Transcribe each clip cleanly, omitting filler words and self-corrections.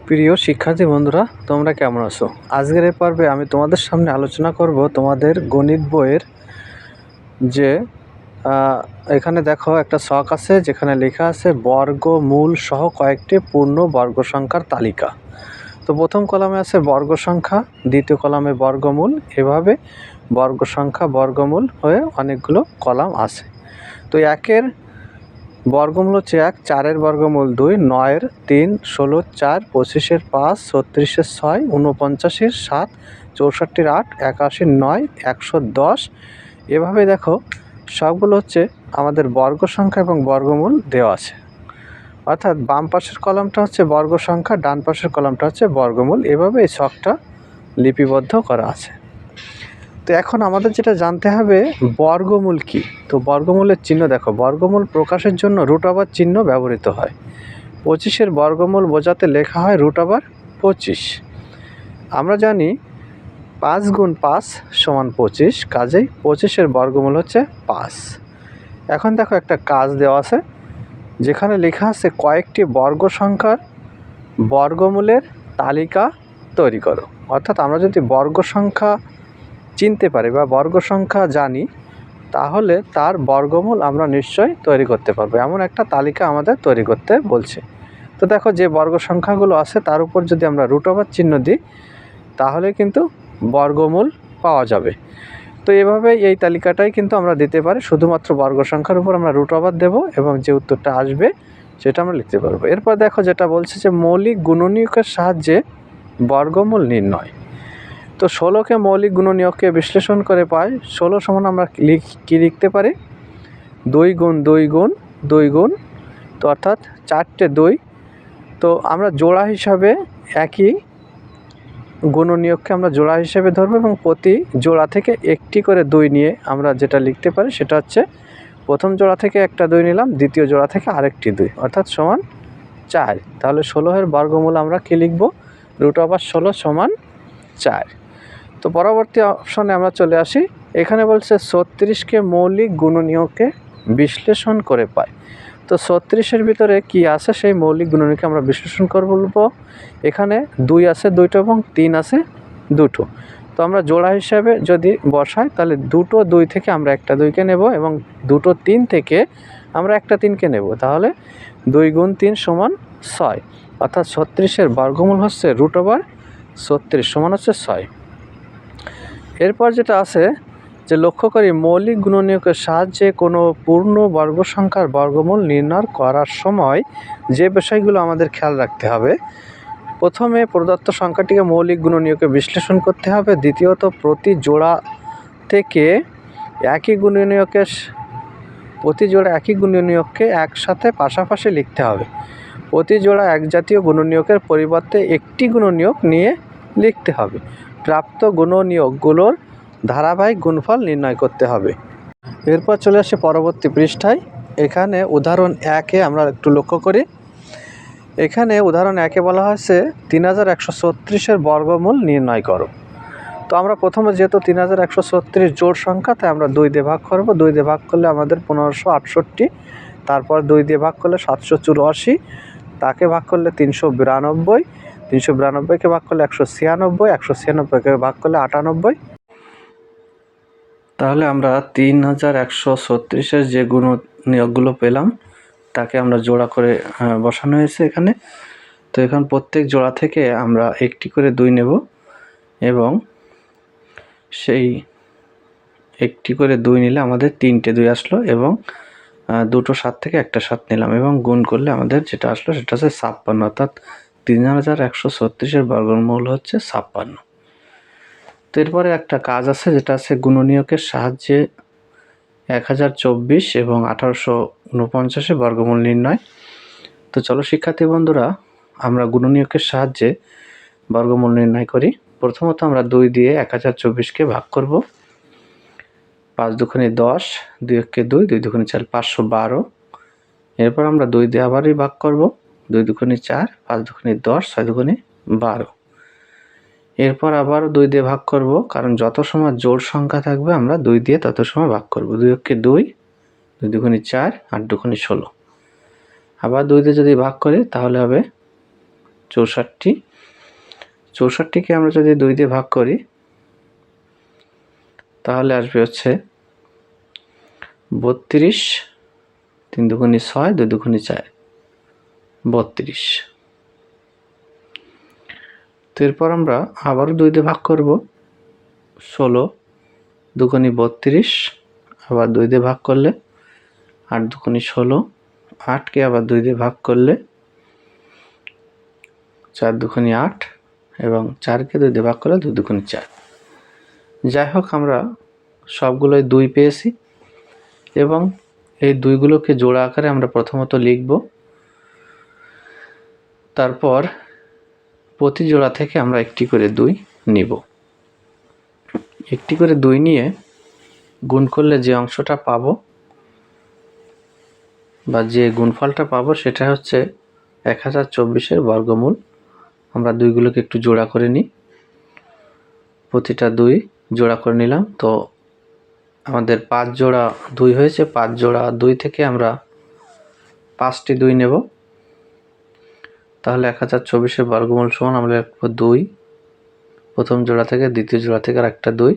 প্রিয় শিক্ষার্থী বন্ধুরা, তোমরা কেমন আছো? আজকের এই পর্বে আমি তোমাদের সামনে আলোচনা করব তোমাদের গণিত বইয়ের যে এখানে দেখো একটা ছক আছে যেখানে লেখা আছে বর্গমূল সহ কয়েকটি পূর্ণ বর্গ সংখ্যার তালিকা। তো প্রথম কলামে আছে বর্গ সংখ্যা, দ্বিতীয় কলামে বর্গমূল, এভাবে বর্গ সংখ্যা বর্গমূল হয়ে অনেকগুলো কলাম আছে। তো একের বর্গমূল হচ্ছে 1, 4-এর বর্গমূল 2, 9-এর 3, 16-র 4, 25-এর 5, 36-এর 6, 49-এর 7, 64-এর 8, 81-এর 9, 110। এভাবে দেখো সবগুলো হচ্ছে আমাদের বর্গ সংখ্যা এবং বর্গমূল দেওয়া আছে। অর্থাৎ বাম পাশের কলামটা হচ্ছে বর্গ সংখ্যা, ডান পাশের কলামটা হচ্ছে বর্গমূল। এভাবে এই ছকটা লিপিবদ্ধ করা আছে। তো এখন আমাদের যেটা জানতে হবে বর্গমূল কি। তো বর্গমূলের চিহ্ন দেখো, বর্গমূল প্রকাশের জন্য √ চিহ্ন ব্যবহৃত হয়। 25-এর বর্গমূল বোঝাতে লেখা হয় √25। আমরা জানি 5 × 5 = 25, কাজেই 25-এর বর্গমূল হচ্ছে 5। এখন দেখো একটা কাজ দেওয়া আছে যেখানে লেখা আছে কয়েকটি বর্গ সংখ্যার বর্গমূলের তালিকা তৈরি করো। অর্থাৎ আমরা যদি বর্গ সংখ্যা চিনতে পারি বা বর্গ সংখ্যা জানি, তাহলে তার বর্গমূল আমরা নিশ্চয়ই তৈরি করতে পারবো। এমন একটা তালিকা আমাদের তৈরি করতে বলছে। তো দেখো যে বর্গ সংখ্যাগুলো আছে তার উপর যদি আমরা √ চিহ্ন দিই তাহলে কিন্তু বর্গমূল পাওয়া যাবে। তো এভাবে এই তালিকাটাই কিন্তু আমরা দিতে পারি, শুধুমাত্র বর্গ সংখ্যার উপর আমরা √ দেব এবং যে উত্তরটা আসবে সেটা আমরা লিখতে পারবো। এরপর দেখো যেটা বলছে যে মৌলিক গুণনীয়কের সাহায্যে বর্গমূল নির্ণয়। তো 16কে মৌলিক গুণনীয়ককে বিশ্লেষণ করে পাই 16 সমান আমরা কি লিখতে পারি 2 × 2 × 2 গুণ, তো অর্থাৎ 4টে 2। তো আমরা জোড়া হিসাবে একই গুণনীয়ককে আমরা জোড়া হিসেবে ধরবো এবং প্রতি জোড়া থেকে একটি করে 2 নিয়ে আমরা যেটা লিখতে পারি সেটা হচ্ছে প্রথম জোড়া থেকে একটা 2 নিলাম, দ্বিতীয় জোড়া থেকে আরেকটি 2, অর্থাৎ সমান 4। তাহলে 16-এর বর্গমূল আমরা কি লিখব √16 = 4। তো পরবর্তী অপশনে আমরা চলে আসি। এখানে বলছে 36কে মৌলিক গুণনীয়কে বিশ্লেষণ করে পাই। তো 36-এর ভিতরে কি আছে সেই মৌলিক গুণনীয়কে আমরা বিশ্লেষণ করব। এখানে 2 আছে 2টো এবং 3 আছে 2টো। তো আমরা জোড়া হিসাবে যদি বসাই তাহলে 2টো 2 থেকে আমরা একটা 2কে নেব এবং 2টো 3 থেকে আমরা একটা 3কে নেব। তাহলে 2 × 3 = 6, অর্থাৎ 36-এর বর্গমূল হচ্ছে √36 সমান হচ্ছে 6। এরপর যেটা আছে যে লক্ষ্য করি মৌলিক গুণনীয়কের সাহায্যে কোনো পূর্ণ বর্গ সংখ্যার বর্গমূল নির্ণয় করার সময় যে বিষয়গুলো আমাদের খেয়াল রাখতে হবে। প্রথমে প্রদত্ত সংখ্যাটিকে মৌলিক গুণনীয়কে বিশ্লেষণ করতে হবে। দ্বিতীয়ত প্রতি জোড়া একই গুণনীয়ককে একসাথে পাশাপাশি লিখতে হবে। প্রতি জোড়া এক জাতীয় গুণনীয়কের পরিবর্তে একটি গুণনীয়ক নিয়ে লিখতে হবে। প্রাপ্ত গুণনীয়কগুলোর ধারাবাহিক গুণফল নির্ণয় করতে হবে। এরপর চলে আসে পরবর্তী পৃষ্ঠায়। এখানে উদাহরণ 1-এ আমরা একটু লক্ষ্য করি। এখানে উদাহরণ 1-এ বলা হয়েছে 3136-এর বর্গমূল নির্ণয় করো। তো আমরা প্রথমে যেহেতু 3136 জোড় সংখ্যা, তাই আমরা 2 দিয়ে ভাগ করব। 2 দিয়ে ভাগ করলে আমাদের 1568, তারপর 2 দিয়ে ভাগ করলে 784, তাকে ভাগ করলে 392, 392কে ভাগ করলে 196, 196কে ভাগ করলে 98। তাহলে আমরা 3136-এর যে গুণনীয়কগুলো পেলাম তাকে আমরা জোড়া করে বসানো হয়েছে এখানে। তো এখন প্রত্যেক জোড়া থেকে আমরা একটি করে 2 নেব এবং সেই একটি করে 2 নিলে আমাদের 3টে 2 আসলো এবং 2টো 7 থেকে একটা 7 নিলাম এবং গুণ করলে আমাদের যেটা আসলো সেটা হচ্ছে 56, অর্থাৎ 3136-এর বর্গমূল হচ্ছে 56। তো এরপরে একটা কাজ আছে যেটা আছে গুণনীয়কের সাহায্যে 1024 এবং 1849-এর বর্গমূল নির্ণয়। তো চলো শিক্ষার্থী বন্ধুরা আমরা গুণনীয়কের সাহায্যে বর্গমূল নির্ণয় করি। প্রথমত আমরা 2 দিয়ে 1024কে ভাগ করব। 5 × 2 = 10, 2 × 2 = 2, 2 × 4 = 512। এরপর আমরা 2 দিয়ে আবারই ভাগ করব। 2 × 2 = 4, 5 × 2 = 10, 6 × 2 = 12। এরপর আবার 2 দিয়ে ভাগ করব, কারণ যত সময় জোড় সংখ্যা থাকবে আমরা 2 দিয়ে তত সময় ভাগ করব। 2 × 2 = 2, 2 × 4 = 8, 2 × 16। আবার 2 দিয়ে যদি ভাগ করি তাহলে হবে 64। 64কে আমরা যদি 2 দিয়ে ভাগ করি তাহলে আসবে হচ্ছে 32, 3 দুগুণে 6, 2 দুগুণে 4, 32। তো এরপর আমরা আবারও 2 দিয়ে ভাগ করব, 16 দুগুণে 32, আবার 2 দিয়ে ভাগ করলে 8 দুগুণে 16, 8কে আবার 2 দিয়ে ভাগ করলে 4 দুগুণে 8 এবং 4কে 2 দিয়ে ভাগ করলে 2 দুগুণে 4। যাই হোক, আমরা সবগুলোই 2 পেয়েছি এবং এই 2গুলোকে জোড়া আকারে আমরা প্রথমত লিখব। তারপর প্রতি জোড়া থেকে আমরা একটি করে 2 নিব। একটি করে 2 নিয়ে গুণ করলে যে অংশটা পাবো বা যে গুণফলটা পাবো সেটা হচ্ছে 1024-এর বর্গমূল। আমরা 2গুলোকে একটু জোড়া করে নিই। প্রতিটা 2 জোড়া করে নিলাম। তো আমাদের 5 জোড়া 2 হয়েছে। 5 জোড়া 2 থেকে আমরা 5টি 2 নেব। তাহলে 1024-এর বর্গমূল সমান আমরা লিখব 2, প্রথম জোড়া থেকে, দ্বিতীয় জোড়া থেকে আরেকটা 2,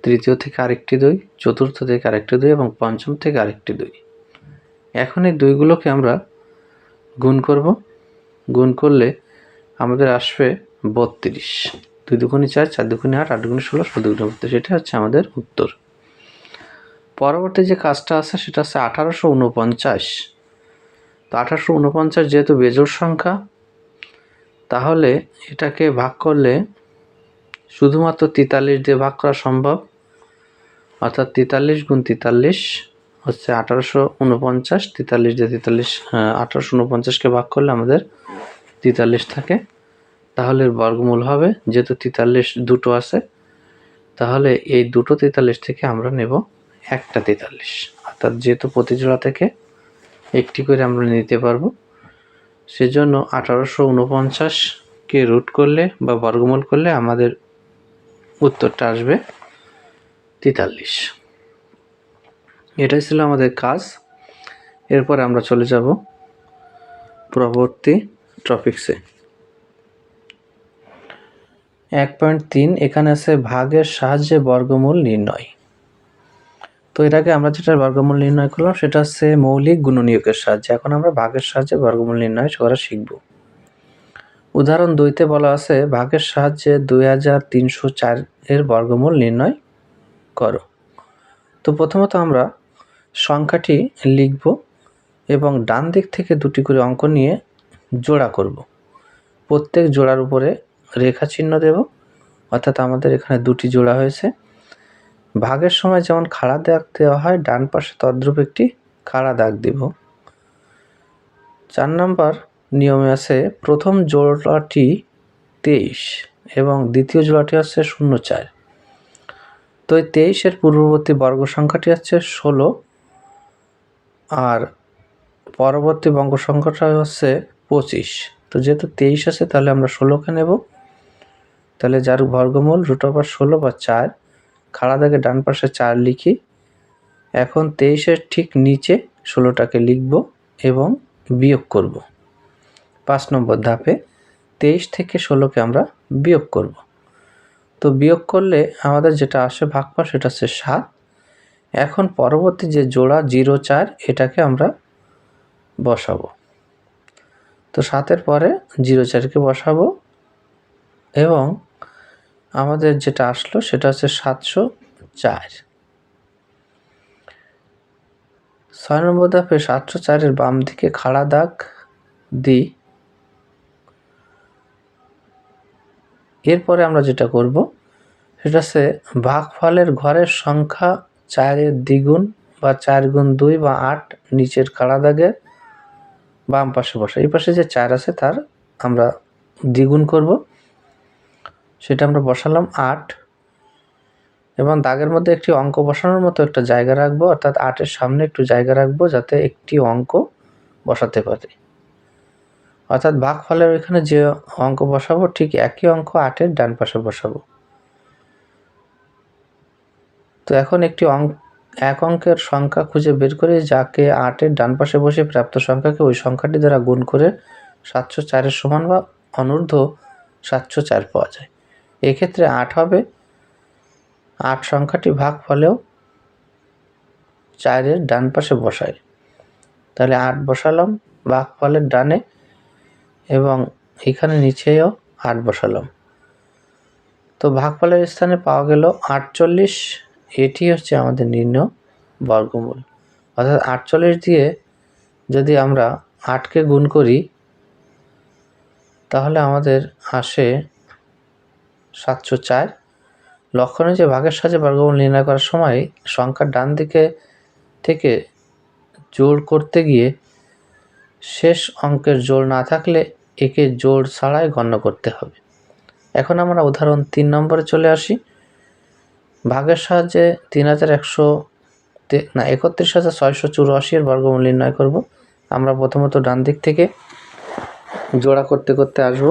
তৃতীয় থেকে আরেকটি 2, চতুর্থ থেকে আরেকটি 2 এবং পঞ্চম থেকে আরেকটি 2। এখন এই 2গুলোকে আমরা গুণ করব। গুণ করলে আমাদের আসবে 32। 2 দুগুণে 4, 4 দুগুণে 8, 8 দুগুণে 16, 16 দুগুণে 32। এটা হচ্ছে আমাদের উত্তর। পরবর্তী যে কাজটা আছে সেটা হচ্ছে 1849। তো 1849 যেহেতু বেজোড় সংখ্যা, তাহলে এটাকে ভাগ করলে শুধুমাত্র 43 দিয়ে ভাগ করা সম্ভব। অর্থাৎ 43 গুণ 43 হচ্ছে 1849। 43 দিয়ে 1849কে ভাগ করলে আমাদের 43 থাকে। তাহলে বর্গমূল হবে, যেহেতু 43 দুটো আছে, তাহলে এই দুটো 43 থেকে আমরা নেব একটা 43। অর্থাৎ যেহেতু প্রতি জোড়া থেকে একটি করে আমরা নিতে পারবো, সেজন্য 1849কে রুট করলে বা বর্গমূল করলে আমাদের উত্তরটা আসবে 43। এটাই ছিল আমাদের কাজ। এরপর আমরা চলে যাব পরবর্তী টপিকসে। 1.3 এখানে আছে ভাগের সাহায্যে বর্গমূল নির্ণয়। তো এর আগে আমরা যেটা বর্গমূল নির্ণয় করলাম সেটা হচ্ছে মৌলিক গুণনীয়কের সাহায্যে। এখন আমরা ভাগের সাহায্যে বর্গমূল নির্ণয় করা শিখব। উদাহরণ 2তে বলা আছে ভাগের সাহায্যে 2304 এর বর্গমূল নির্ণয় করো। তো প্রথমত আমরা সংখ্যাটি লিখব এবং ডান দিক থেকে 2টি করে অঙ্ক নিয়ে জোড়া করব। প্রত্যেক জোড়ার উপরে রেখা চিহ্ন দেব। অর্থাৎ আমাদের এখানে 2টি জোড়া হয়েছে। ভাগের সময় যেমন খাড়া দাগ দেওয়া হয়, ডান পাশে তদ্রূপ একটি খাড়া দাগ দেব। 4 নম্বর নিয়মে আছে প্রথম জোড়াটি 23 এবং দ্বিতীয় জোড়াটি হচ্ছে 04। তো এই 23-এর পূর্ববর্তী বর্গ সংখ্যাটি হচ্ছে 16 আর পরবর্তী বর্গ সংখ্যাটা হচ্ছে 25। তো যেহেতু 23 আছে তাহলে আমরা 16কে নেব। তাহলে যার বর্গমূল √16 বা 4, খাড়া দাগে ডান পাশে 4 লিখি। এখন 23-এর ঠিক নিচে 16টাকে লিখব এবং বিয়োগ করব। 5 নম্বর ধাপে 23 থেকে 16কে আমরা বিয়োগ করব। তো বিয়োগ করলে আমাদের যেটা আসে ভাগফল সেটা হচ্ছে 7। এখন পরবর্তী যে জোড়া 04 এটাকে আমরা বসাবো। তো 7-এর পরে 04কে বসাবো এবং আমাদের যেটা আসলো সেটা হচ্ছে 704। 6 নম্বর ধাপে 704-এর বাম দিকে খাড়া দাগ দিই। এরপরে আমরা যেটা করব সেটা হচ্ছে ভাগফলের ঘরের সংখ্যা 4-এর দ্বিগুণ বা 4 গুণ 2 বা 8 নিচের খাড়া দাগের বাম পাশে বসা। এই পাশে যে 4 আছে তার আমরা দ্বিগুণ করব। সেটা আমরা বসালাম 8 এবং দাগের মধ্যে একটি অঙ্ক বসানোর মতো একটা জায়গা রাখবো। অর্থাৎ 8-এর সামনে একটু জায়গা রাখবো যাতে একটি অঙ্ক বসাতে পারি। অর্থাৎ ভাগফলের ওইখানে যে অঙ্ক বসাবো ঠিক একই অঙ্ক 8-এর ডান পাশে বসাবো। তো এখন একটি এক অঙ্কের সংখ্যা খুঁজে বের করে যাকে 8-এর ডান পাশে বসে প্রাপ্ত সংখ্যাকে ওই সংখ্যাটি দ্বারা গুণ করে 704 সমান বা অনূর্ধ্ব 704 পাওয়া যায়। এক্ষেত্রে 8 হবে, 8 সংখ্যাটি ভাগফলেও 4 ডান পাশে বসাই। তাহলে 8 বসালাম ভাগফলের ডানে এবং এখানে নিচেও 8 বসালাম। তো ভাগফলের স্থানে পাওয়া গেল 48। এটি হচ্ছে আমাদের নির্ণয় বর্গমূল। অর্থাৎ 48 দিয়ে যদি আমরা 8কে গুণ করি তাহলে আমাদের আসে 704। লক্ষণীয় যে ভাগের সাহায্যে বর্গমূল নির্ণয় করার সময় সংখ্যার ডান দিকে থেকে জোড় করতে গিয়ে শেষ অঙ্কের জোড় না থাকলে একে জোড় ছাড়াই গণ্য করতে হবে। এখন আমরা উদাহরণ 3 নম্বরে চলে আসি। ভাগের সাহায্যে 31,684 এর বর্গমূল নির্ণয় করব। আমরা প্রথমত ডান দিক থেকে জোড়া করতে করতে আসব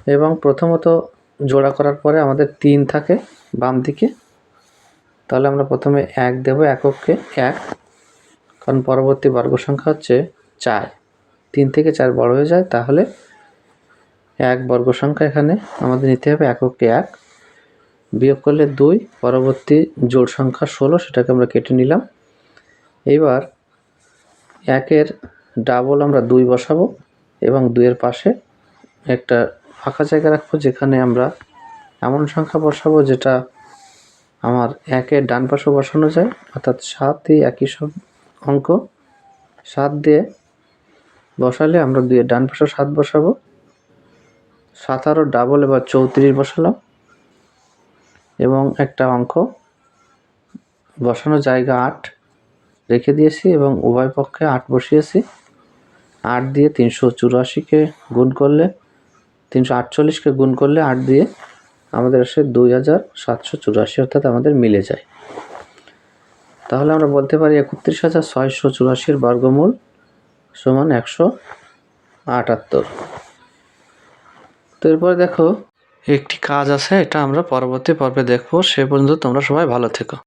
এবং প্রথমত জোড়া করার পরে আমাদের 3 থাকে বাম দিকে। তাহলে আমরা প্রথমে 1 দেব এককে 1, কারণ পরবর্তী বর্গ সংখ্যা হচ্ছে 4। 3 থেকে 4 বড় হয়ে যায়, তাহলে 1 বর্গ সংখ্যা এখানে আমাদের নিতে হবে এককে 1, বিয়োগ করলে 2, পরবর্তী জোড় সংখ্যা 16, সেটাকে আমরা কেটে নিলাম। এবার 1-এর ডাবল আমরা 2 বসাবো এবং 2-এর পাশে একটা ফাঁকা জায়গা রাখবো, যেখানে আমরা এমন সংখ্যা বসাবো যেটা আমার 1-এর ডান পাশে বসানো যায়, অর্থাৎ 7 একই সব অঙ্ক। 7 দিয়ে বসালে আমরা 2-এর ডান পাশে 7 বসাবো। 7 ডাবল এবার 34 বসালাম এবং একটা অঙ্ক বসানো জায়গা 8 রেখে দিয়েছি এবং উভয় পক্ষে 8 বসিয়েছি। 8 দিয়ে 384কে গুণ করলে 348কে গুণ করলে 8 দিয়ে আমাদের আসে 2784, অর্থাৎ আমাদের মিলে যায়। তাহলে আমরা বলতে পারি 31,684 এর বর্গমূল সমান 178। তো এরপরে দেখো একটি কাজ আছে, এটা আমরা পরবর্তী পর্বে দেখবো। সে পর্যন্ত তোমরা সবাই ভালো থেকো।